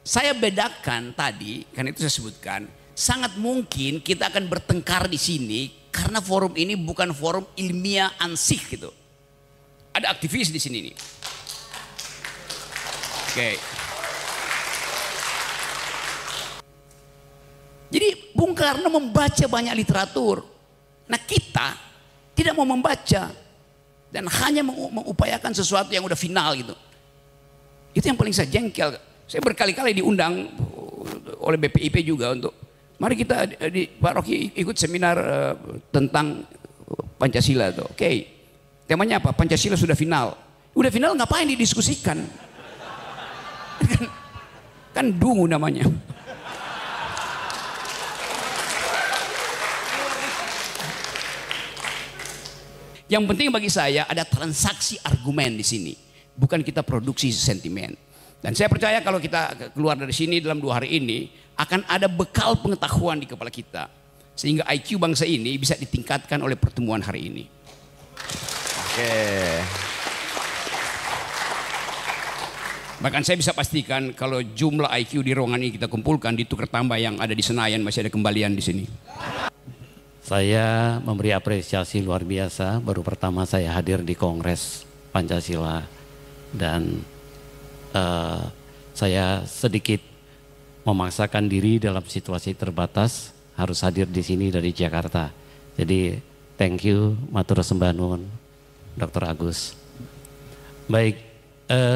Saya bedakan tadi, karena itu saya sebutkan, sangat mungkin kita akan bertengkar di sini karena forum ini bukan forum ilmiah ansih gitu. Ada aktivis di sini nih. Oke. Jadi Bung Karno membaca banyak literatur. Nah kita tidak mau membaca dan hanya mengupayakan sesuatu yang udah final gitu. Itu yang paling saya jengkel. Saya berkali-kali diundang oleh BPIP juga untuk mari kita di Pak Rocky ikut seminar tentang Pancasila tuh. Oke. Temanya apa? Pancasila sudah final. Udah final ngapain didiskusikan? kan dungu namanya. Yang penting bagi saya ada transaksi argumen di sini, bukan kita produksi sentimen. Dan saya percaya kalau kita keluar dari sini dalam 2 hari ini akan ada bekal pengetahuan di kepala kita, sehingga IQ bangsa ini bisa ditingkatkan oleh pertemuan hari ini. Oke. Bahkan saya bisa pastikan kalau jumlah IQ di ruangan ini kita kumpulkan ditukar tambah yang ada di Senayan masih ada kembalian di sini. Saya memberi apresiasi luar biasa. Baru pertama saya hadir di Kongres Pancasila dan saya sedikit memaksakan diri dalam situasi terbatas harus hadir di sini dari Jakarta. Jadi thank you, matur sembah nuwun, Dr. Agus. Baik,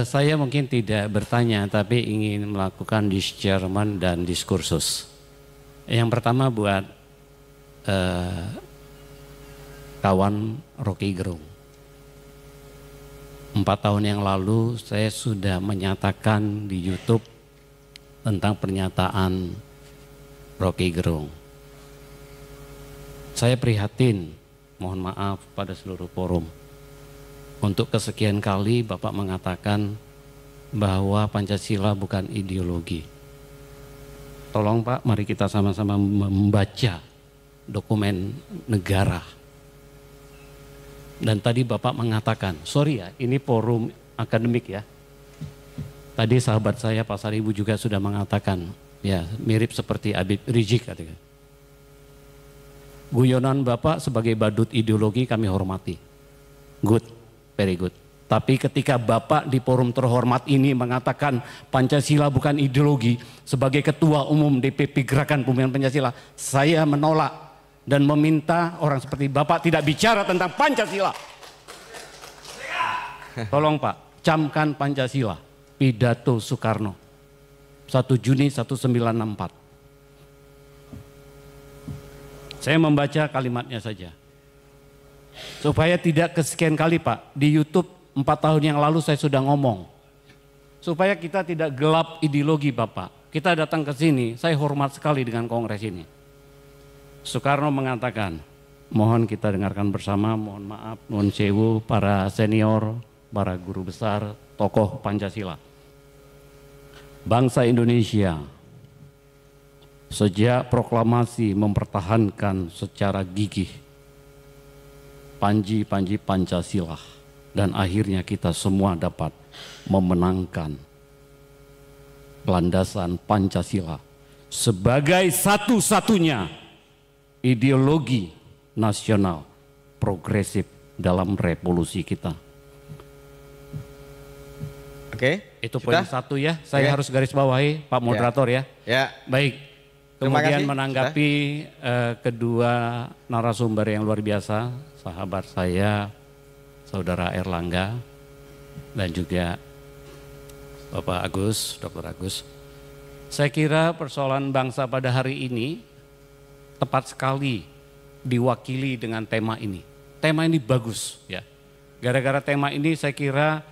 saya mungkin tidak bertanya tapi ingin melakukan discernment dan diskursus. Yang pertama buat kawan Rocky Gerung. 4 tahun yang lalu saya sudah menyatakan di YouTube tentang pernyataan Rocky Gerung. Saya prihatin, mohon maaf pada seluruh forum. Untuk kesekian kali Bapak mengatakan bahwa Pancasila bukan ideologi. Tolong Pak, mari kita sama-sama membaca dokumen negara. Dan tadi Bapak mengatakan, sorry ya, ini forum akademik ya. Tadi sahabat saya Pak Saribu juga sudah mengatakan, ya mirip seperti Habib Rizik katanya. Guyonan Bapak sebagai badut ideologi kami hormati. Good, very good. Tapi ketika Bapak di forum terhormat ini mengatakan Pancasila bukan ideologi, sebagai Ketua Umum DPP Gerakan Pembinaan Pancasila, saya menolak dan meminta orang seperti Bapak tidak bicara tentang Pancasila. Tolong Pak, camkan Pancasila, pidato Soekarno, 1 Juni 1964. Saya membaca kalimatnya saja. Supaya tidak kesekian kali Pak, di YouTube 4 tahun yang lalu saya sudah ngomong. Supaya kita tidak gelap ideologi Bapak. Kita datang ke sini, saya hormat sekali dengan kongres ini. Soekarno mengatakan, mohon kita dengarkan bersama, mohon maaf, mohon sewu para senior, para guru besar, tokoh Pancasila. Bangsa Indonesia sejak proklamasi mempertahankan secara gigih panji-panji Pancasila dan akhirnya kita semua dapat memenangkan landasan Pancasila sebagai satu-satunya ideologi nasional progresif dalam revolusi kita. Oke, itu poin 1 ya. Saya harus garis bawahi Pak Moderator ya. Ya. Baik. Kemudian menanggapi kedua narasumber yang luar biasa, sahabat saya, Saudara Erlangga dan juga Bapak Agus, Dr. Agus. Saya kira persoalan bangsa pada hari ini tepat sekali diwakili dengan tema ini. Tema ini bagus ya. Gara-gara tema ini saya kira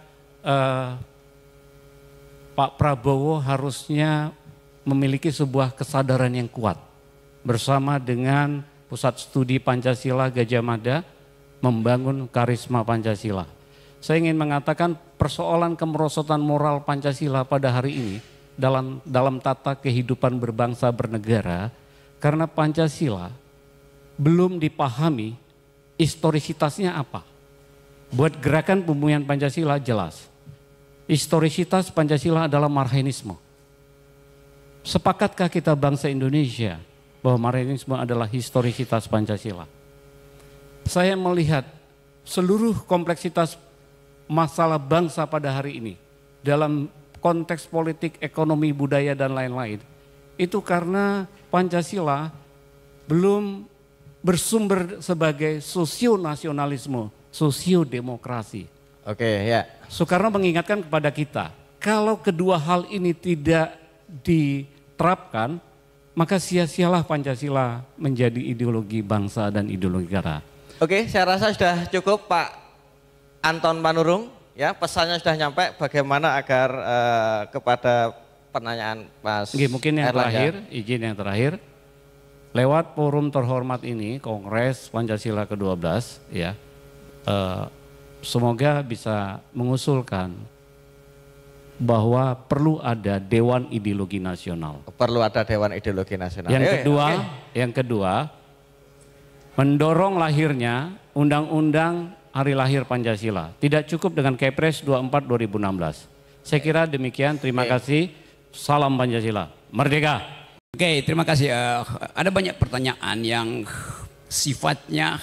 Pak Prabowo harusnya memiliki sebuah kesadaran yang kuat. Bersama dengan Pusat Studi Pancasila Gajah Mada membangun karisma Pancasila. Saya ingin mengatakan persoalan kemerosotan moral Pancasila pada hari ini dalam tata kehidupan berbangsa bernegara, karena Pancasila belum dipahami historisitasnya apa. Buat gerakan pembumian Pancasila jelas, historisitas Pancasila adalah marxisme. sepakatkah kita bangsa Indonesia bahwa Marxisme adalah historisitas Pancasila? Saya melihat seluruh kompleksitas masalah bangsa pada hari ini dalam konteks politik, ekonomi, budaya dan lain-lain itu karena Pancasila belum bersumber sebagai sosionasionalisme, sosiodemokrasi. Oke, ya. Soekarno mengingatkan kepada kita, kalau kedua hal ini tidak diterapkan, maka sia-sialah Pancasila menjadi ideologi bangsa dan ideologi negara. Oke, saya rasa sudah cukup Pak Anton Manurung. Ya, pesannya sudah nyampe. Bagaimana agar kepada pertanyaan Mas Mungkin yang terakhir, izin yang terakhir. Lewat forum terhormat ini, Kongres Pancasila ke-12, ya, semoga bisa mengusulkan bahwa perlu ada Dewan Ideologi Nasional. Perlu ada Dewan Ideologi Nasional. Yang kedua, mendorong lahirnya Undang-Undang Hari Lahir Pancasila. Tidak cukup dengan Kepres 24 2016. Saya kira demikian. Terima kasih. Salam Pancasila. Merdeka. Oke, terima kasih. Ada banyak pertanyaan yang sifatnya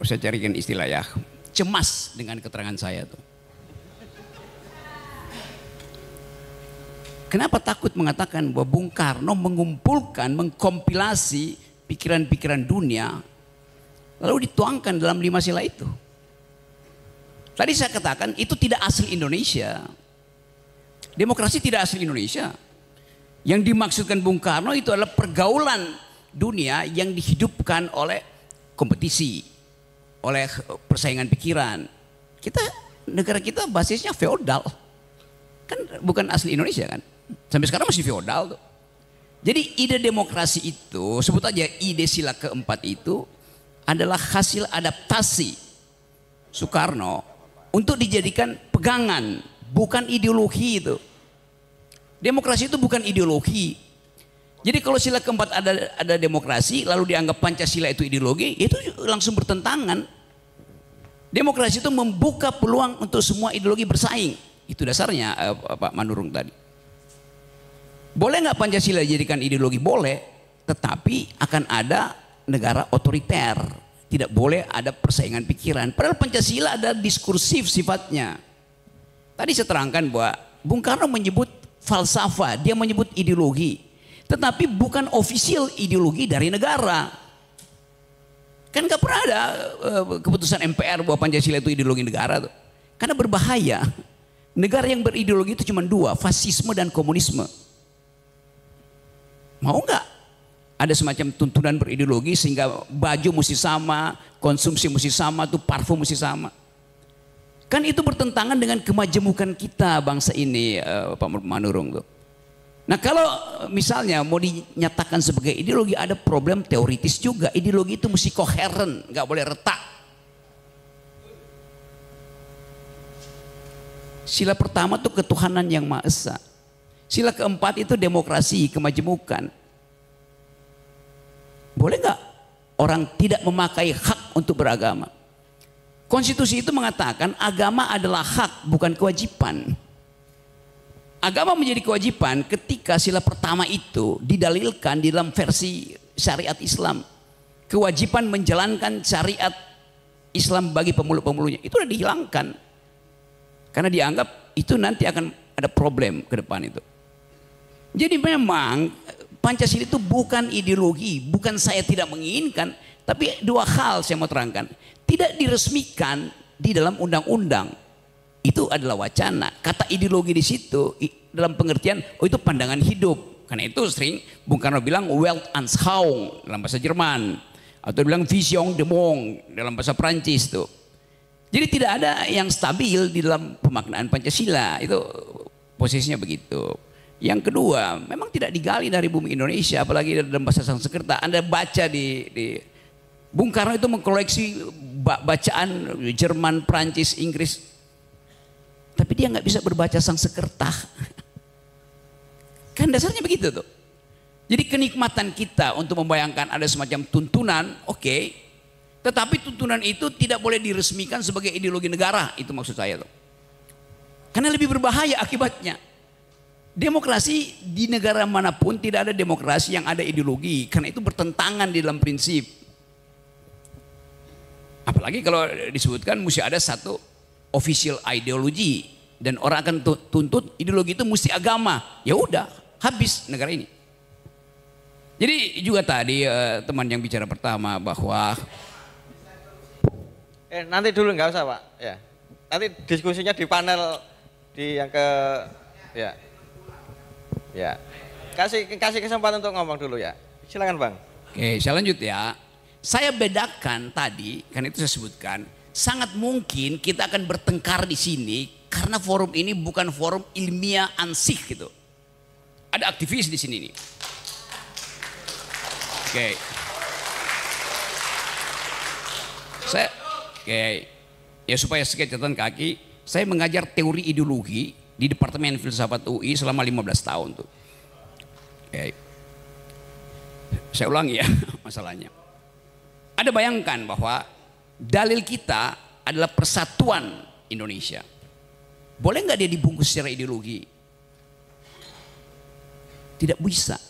saya carikan istilah ya, cemas dengan keterangan saya tuh. Kenapa takut mengatakan bahwa Bung Karno mengumpulkan, mengkompilasi pikiran-pikiran dunia lalu dituangkan dalam 5 sila itu? Tadi saya katakan itu tidak asli Indonesia. Demokrasi tidak asli Indonesia. Yang dimaksudkan Bung Karno itu adalah pergaulan dunia yang dihidupkan oleh kompetisi, oleh persaingan pikiran. Negara kita basisnya feodal. Kan bukan asli Indonesia kan? Sampai sekarang masih feodal tuh. Jadi ide demokrasi itu, sebut aja ide sila keempat itu adalah hasil adaptasi Soekarno untuk dijadikan pegangan, bukan ideologi itu. Demokrasi itu bukan ideologi. Jadi kalau sila keempat ada demokrasi lalu dianggap Pancasila itu ideologi, itu langsung bertentangan. Demokrasi itu membuka peluang untuk semua ideologi bersaing. Itu dasarnya Pak Manurung tadi. Boleh nggak Pancasila dijadikan ideologi? Boleh, tetapi akan ada negara otoriter. Tidak boleh ada persaingan pikiran. Padahal Pancasila ada diskursif sifatnya. Tadi saya terangkan bahwa Bung Karno menyebut falsafah, dia menyebut ideologi. Tetapi bukan official ideologi dari negara. Kan nggak pernah ada keputusan MPR bahwa Pancasila itu ideologi negara tuh. Karena berbahaya. Negara yang berideologi itu cuma 2, fasisme dan komunisme. Mau nggak ada semacam tuntunan berideologi sehingga baju mesti sama, konsumsi mesti sama, tuh parfum mesti sama. Kan itu bertentangan dengan kemajemukan kita bangsa ini, Pak Manurung tuh. Nah kalau misalnya mau dinyatakan sebagai ideologi, ada problem teoritis juga. Ideologi itu mesti koheren, nggak boleh retak. Sila pertama itu ketuhanan yang Maha Esa. Sila keempat itu demokrasi, kemajemukan. Boleh nggak orang tidak memakai hak untuk beragama? Konstitusi itu mengatakan agama adalah hak, bukan kewajiban. Agama menjadi kewajiban ketika sila pertama itu didalilkan di dalam versi syariat Islam. Kewajiban menjalankan syariat Islam bagi pemuluh-pemuluhnya itu sudah dihilangkan. Karena dianggap itu nanti akan ada problem ke depan itu. Jadi memang Pancasila itu bukan ideologi, bukan saya tidak menginginkan, tapi 2 hal saya mau terangkan. Tidak diresmikan di dalam undang-undang. Itu adalah wacana. Kata ideologi di situ dalam pengertian itu pandangan hidup. Karena itu sering Bung Karno bilang Weltanschauung dalam bahasa Jerman, atau bilang Vision de Monde dalam bahasa Prancis tuh. Jadi tidak ada yang stabil di dalam pemaknaan Pancasila, itu posisinya begitu. Yang kedua, memang tidak digali dari bumi Indonesia, apalagi dalam bahasa Sanskerta. Anda baca di Bung Karno itu mengkoleksi bacaan Jerman, Prancis, Inggris, tapi dia nggak bisa berbaca Sanskerta. Kan dasarnya begitu tuh. Jadi kenikmatan kita untuk membayangkan ada semacam tuntunan, oke. Tetapi tuntunan itu tidak boleh diresmikan sebagai ideologi negara, itu maksud saya tuh. Karena lebih berbahaya akibatnya. Demokrasi di negara manapun tidak ada demokrasi yang ada ideologi, karena itu bertentangan di dalam prinsip. Apalagi kalau disebutkan mesti ada satu official ideology dan orang akan tuntut ideologi itu mesti agama. Ya udah, habis negara ini. Jadi juga tadi teman yang bicara pertama bahwa nanti dulu nggak usah Pak, ya. Nanti diskusinya di panel di yang ke ya. Ya, kasih kesempatan untuk ngomong dulu ya. Silakan Bang. Oke, saya lanjut ya. Saya bedakan tadi, karena itu saya sebutkan, sangat mungkin kita akan bertengkar di sini karena forum ini bukan forum ilmiah ansih gitu. Ada aktivis di sini nih. Oke. Ya supaya sedikit catatan kaki, saya mengajar teori ideologi di Departemen Filsafat UI selama 15 tahun tuh. Oke. Saya ulangi ya masalahnya. Ada bayangkan bahwa dalil kita adalah persatuan Indonesia. Boleh nggak dia dibungkus secara ideologi? Tidak bisa.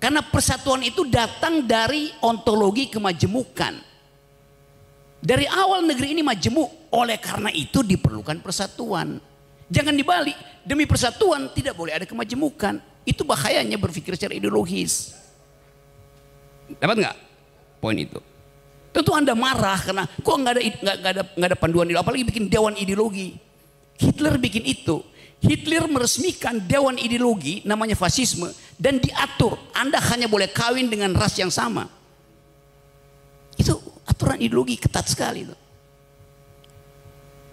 Karena persatuan itu datang dari ontologi kemajemukan. Dari awal negeri ini majemuk, oleh karena itu diperlukan persatuan. Jangan dibalik, demi persatuan tidak boleh ada kemajemukan. Itu bahayanya berpikir secara ideologis. Dapat nggak poin itu? Tentu Anda marah karena kok nggak ada panduan ideologi, apalagi bikin dewan ideologi. Hitler bikin itu. Hitler meresmikan dewan ideologi namanya fasisme dan diatur Anda hanya boleh kawin dengan ras yang sama. Itu aturan ideologi ketat sekali itu.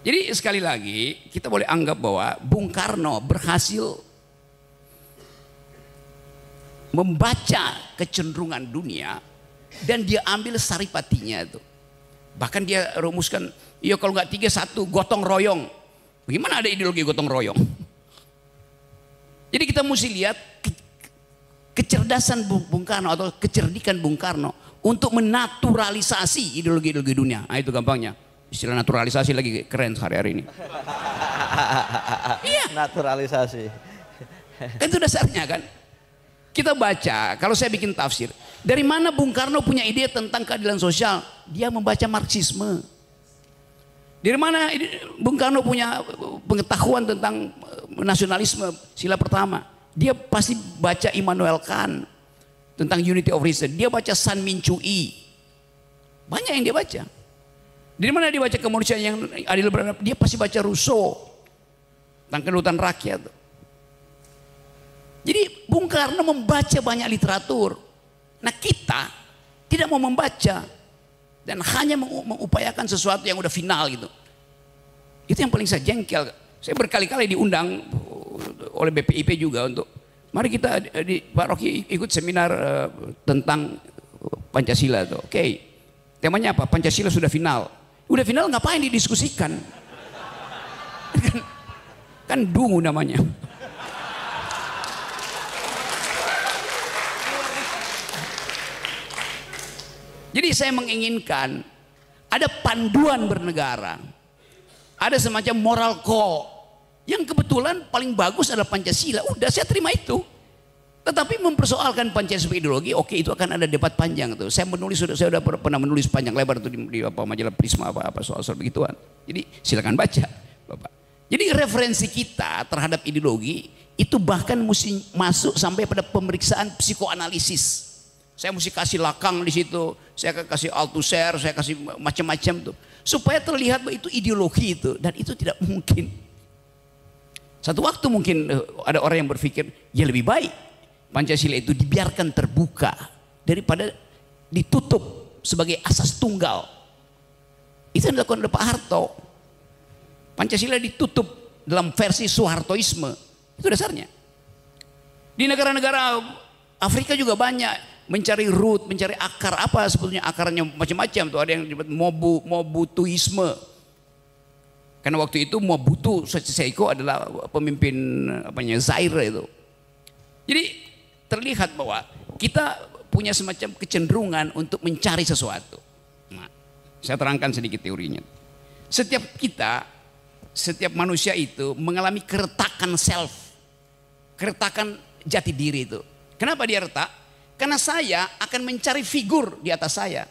Jadi sekali lagi kita boleh anggap bahwa Bung Karno berhasil membaca kecenderungan dunia dan dia ambil saripatinya itu. Bahkan dia rumuskan, iya kalau nggak 3-1 gotong royong. Bagaimana ada ideologi gotong royong? Jadi kita mesti lihat kecerdasan Bung Karno atau kecerdikan Bung Karno untuk menaturalisasi ideologi-ideologi dunia. Nah itu gampangnya. Istilah naturalisasi lagi keren hari-hari ini. Iya. Naturalisasi. Itu dasarnya kan. Kita baca, kalau saya bikin tafsir, dari mana Bung Karno punya ide tentang keadilan sosial? Dia membaca Marxisme. Dari mana Bung Karno punya pengetahuan tentang nasionalisme sila pertama? Dia pasti baca Immanuel Kant tentang unity of reason. Dia baca San Minchu-i. Banyak yang dia baca. Dari mana dia baca kemanusiaan yang adil beradab? Dia pasti baca Rousseau tentang kedaulatan rakyat. Jadi Bung Karno membaca banyak literatur. Nah kita tidak mau membaca dan hanya mengupayakan sesuatu yang udah final gitu. Itu yang paling saya jengkel. Saya berkali-kali diundang oleh BPIP juga untuk mari kita di Pak Rocky ikut seminar tentang Pancasila tuh. Oke. Temanya apa? Pancasila sudah final. Udah final ngapain didiskusikan? kan dungu namanya. Jadi saya menginginkan ada panduan bernegara, ada semacam moral code yang kebetulan paling bagus adalah Pancasila. Udah saya terima itu. Tetapi mempersoalkan Pancasila ideologi, oke itu akan ada debat panjang tuh. Saya sudah pernah menulis panjang lebar tuh di majalah Prisma apa soal begituan. Jadi silakan baca, Bapak. Jadi referensi kita terhadap ideologi itu bahkan mesti masuk sampai pada pemeriksaan psikoanalisis. Saya mesti kasih lakang di situ, saya kasih Althusser, saya kasih macam-macam tuh, supaya terlihat bahwa itu ideologi itu, dan itu tidak mungkin. Satu waktu mungkin ada orang yang berpikir, ya lebih baik Pancasila itu dibiarkan terbuka daripada ditutup sebagai asas tunggal. Itu yang dilakukan oleh Pak Harto. Pancasila ditutup dalam versi Soehartoisme, itu dasarnya. Di negara-negara Afrika juga banyak mencari root, mencari akar, apa sebetulnya akarnya macam-macam tuh. Ada yang disebut Mobutuisme. Karena waktu itu Mobutu Seko adalah pemimpin Zaire itu. Jadi terlihat bahwa kita punya semacam kecenderungan untuk mencari sesuatu. Nah, saya terangkan sedikit teorinya. Setiap manusia itu mengalami keretakan self. keretakan jati diri itu. Kenapa dia retak? Karena saya akan mencari figur di atas saya.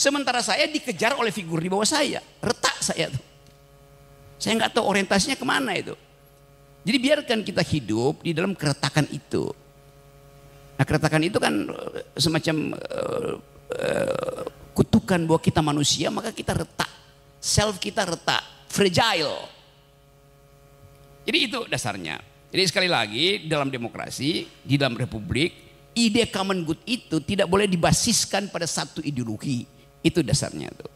Sementara saya dikejar oleh figur di bawah saya. Retak saya tuh. Saya nggak tahu orientasinya kemana itu. Jadi biarkan kita hidup di dalam keretakan itu. Nah, keretakan itu kan semacam kutukan bahwa kita manusia, maka kita retak. Self kita retak, fragile. Jadi itu dasarnya. Jadi sekali lagi, dalam demokrasi, di dalam republik, ide common good itu tidak boleh dibasiskan pada satu ideologi. Itu dasarnya tuh.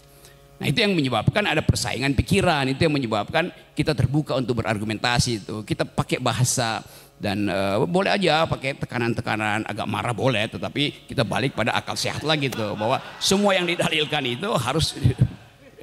Nah, itu yang menyebabkan ada persaingan pikiran, itu yang menyebabkan kita terbuka untuk berargumentasi itu. Kita pakai bahasa dan boleh aja pakai tekanan-tekanan, agak marah boleh, tetapi kita balik pada akal sehat lagi tuh, bahwa semua yang didalilkan itu harus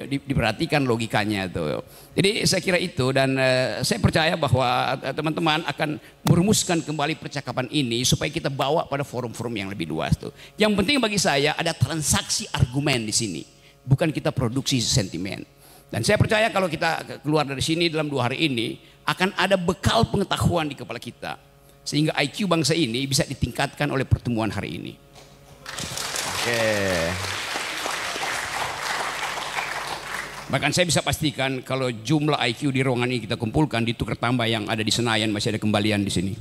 diperhatikan logikanya tuh. Jadi saya kira itu, dan saya percaya bahwa teman-teman akan merumuskan kembali percakapan ini supaya kita bawa pada forum-forum yang lebih luas tuh. Yang penting bagi saya ada transaksi argumen di sini, bukan kita produksi sentimen. Dan saya percaya kalau kita keluar dari sini dalam 2 hari ini akan ada bekal pengetahuan di kepala kita, sehingga IQ bangsa ini bisa ditingkatkan oleh pertemuan hari ini. Oke. Bahkan saya bisa pastikan kalau jumlah IQ di ruangan ini kita kumpulkan, ditukar tambah yang ada di Senayan, masih ada kembalian di sini.